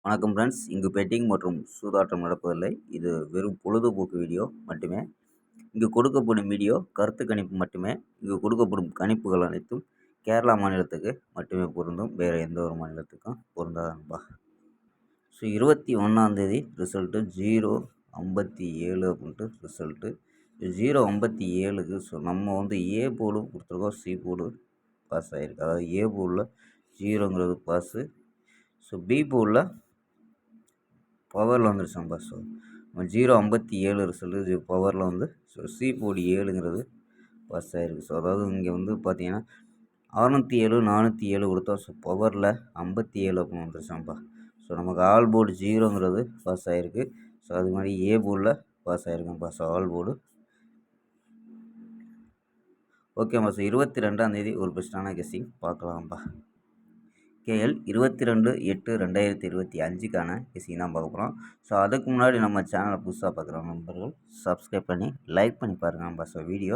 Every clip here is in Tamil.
வணக்கம் ஃப்ரெண்ட்ஸ். இங்கு பெட்டிங் மற்றும் சூதாட்டம் நடப்பதில்லை. இது வெறும் பொழுதுபோக்கு வீடியோ மட்டுமே. இங்கு கொடுக்கப்படும் வீடியோ கருத்து கணிப்பு மட்டுமே. இங்கு கொடுக்கப்படும் கணிப்புகள் அனைத்தும் கேரளா மாநிலத்துக்கு மட்டுமே பொருந்தும். வேறு எந்த ஒரு மாநிலத்துக்கும் பொருந்தாதன்பா. ஸோ 21 ரிசல்ட்டு 057 அப்படின்ட்டு ரிசல்ட்டு 057க்கு. ஸோ நம்ம ஏ போர்டு கொடுத்துருக்கோம், சி போர்டு பாஸ் ஆகிருக்கு. அதாவது ஏ போர்டில் 0ங்கிறது பாஸு. ஸோ பி போர்டில் பவரில் வந்துருச்சாம்பா. ஸோ 057 ரிசல்ட்டு பவரில் ஸோ சி போர்டு 7ங்கிறது பாஸ் ஆகிருக்கு. ஸோ அதாவது இங்கே பார்த்தீங்கன்னா 607 407 கொடுத்தா ஸோ பவரில் 57 அப்படின்னு வந்துருச்சாம்பா. ஸோ நமக்கு ஆல் போர்டு 0ங்கிறது பாஸ் ஆகிருக்கு. ஸோ அது மாதிரி ஏ போர்டில் பாஸ் ஆகிருக்கும்பா. ஸோ ஆல் போர்டு ஓகேம்மா. ஸோ 22 ஒரு பெஸ்ட்டான கெஸ்ஸிங் பார்க்கலாம்ப்பா. கேஎல் 22/8/2025க்கான கெஸ்ஸிங் தான் பார்க்க போகிறோம். ஸோ அதுக்கு முன்னாடி நம்ம சேனலை புதுசாக பார்க்குற நண்பர்கள் சப்ஸ்கிரைப் பண்ணி லைக் பண்ணி பாருங்கப்பா. ஸோ வீடியோ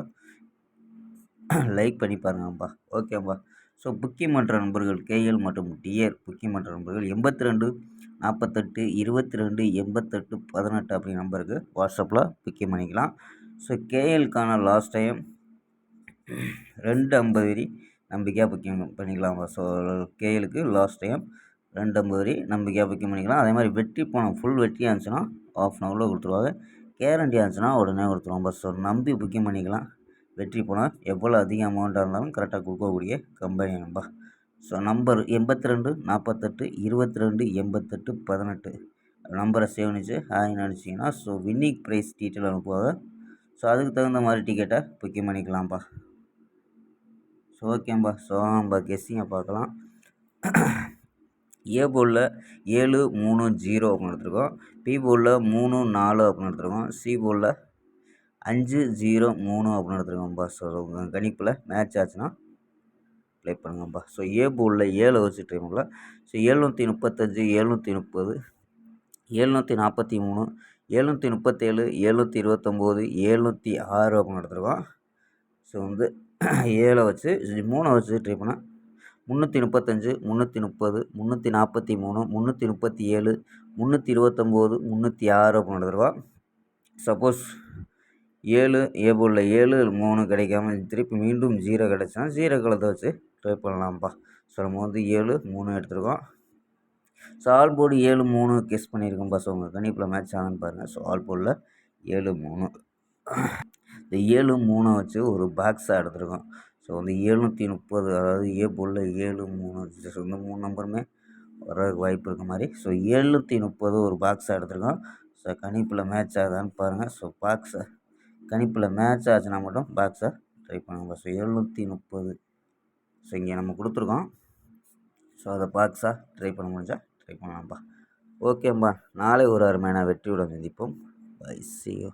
லைக் பண்ணி பாருங்கப்பா. ஓகேப்பா. ஸோ புக்கிங் பண்ணுற நண்பர்கள் கேஎல் மற்றும் டிஆர் புக்கிங் பண்ணுற நண்பர்கள் 82 48 22 88 18 அப்படி நம்பருக்கு வாட்ஸ்அப்பில் புக்கிங் பண்ணிக்கலாம். ஸோ கேஎல்க்கான லாஸ்ட் டைம் 250 நம்பிக்கையாக புக்கிங் பண்ணிக்கலாம்ப்பா. ஸோ கேஎலுக்கு லாஸ்ட் டைம் 250 நம்பிக்கையாக புக்கிங் பண்ணிக்கலாம். அதே மாதிரி வெற்றி பணம் ஃபுல் வெற்றியாக இருந்துச்சுன்னா ½ அன் ஹவரில் கொடுத்துருவாங்க. கேரண்டியாக இருந்துச்சுன்னா உடனே கொடுத்துருவாங்க. ஸோ நம்பி புக்கிங் பண்ணிக்கலாம். வெற்றி பணம் எவ்வளோ அதிக அமௌண்ட்டாக இருந்தாலும் கரெக்டாக கொடுக்கக்கூடிய கம்பெனி நம்பா. ஸோ நம்பர் 82 48 22 88 18 நம்பரை சேவ் பண்ணிச்சு ஹாய்னு அனுப்பிச்சிங்கன்னா ஸோ வின்னிங் ப்ரைஸ் டீட்டெயில் அனுப்புவாங்க. ஸோ அதுக்கு தகுந்த மாதிரி டிக்கெட்டை புக்கிங் பண்ணிக்கலாம்ப்பா. ஸோ ஓகேம்பா. ஸோ நம்ம கெஸ்ஸிங்கை பார்க்கலாம். ஏ போர்டில் 730 அப்படின்னு எடுத்துருக்கோம். பி போர்டில் 34 அப்படின்னு எடுத்துருக்கோம். சி போர்டில் 503 அப்படின்னு எடுத்துருக்கோம்ப்பா. ஸோ கணிப்பில் மேட்ச் ஆச்சுன்னா ப்ளே பண்ணுங்கப்பா. ஸோ ஏ போர்டில் 7 வச்சு ட்ரை பண்ணலாம். ஸோ 735 730 743 737 729 706 அப்படின்னு எடுத்துருக்கோம். ஸோ 7 வச்சு 3 வச்சு ட்ரை பண்ணால் 335 330 343 337 329 306 அப்படின்னு எடுத்துருக்கோம். சப்போஸ் 7 ஏ போர்டில் 7 3 கிடைக்காம திருப்பி மீண்டும் 0 கிடச்சா 0 கலத்தை வச்சு ட்ரை பண்ணலாம்ப்பா. ஸோ நம்ம 7 3 எடுத்துருக்கோம். ஸோ ஆல் போர்டு 7 3 கெஸ் பண்ணியிருக்கோம்ப்பா. ஸோ உங்கள் கணிப்பில் மேட்ச் ஆகுன்னு பாருங்கள். ஸோ ஆல் போர்டில் 7 3 இந்த 7 3 வச்சு ஒரு பாக்ஸாக எடுத்துருக்கோம். ஸோ 730 அதாவது ஏ போர்டில் 7 3 ஸோ இந்த 3 நம்பருமே வர்றதுக்கு வாய்ப்பு இருக்க மாதிரி. ஸோ 730 ஒரு பாக்ஸாக எடுத்துருக்கோம். ஸோ கணிப்பில் மேட்ச் ஆகுதான்னு பாருங்கள். ஸோ பாக்ஸை கணிப்பில் மேட்ச் ஆச்சுன்னா மட்டும் பாக்ஸை ட்ரை பண்ணுங்கப்பா. ஸோ 730 ஸோ இங்கே நம்ம கொடுத்துருக்கோம். ஸோ அதை பாக்ஸாக ட்ரை பண்ண முடிஞ்சால் ட்ரை பண்ணலாம்ப்பா. ஓகேம்ப்பா. நாளை ஒரு அருமையான வெற்றியுடன் சந்திப்போம். Bye, see you.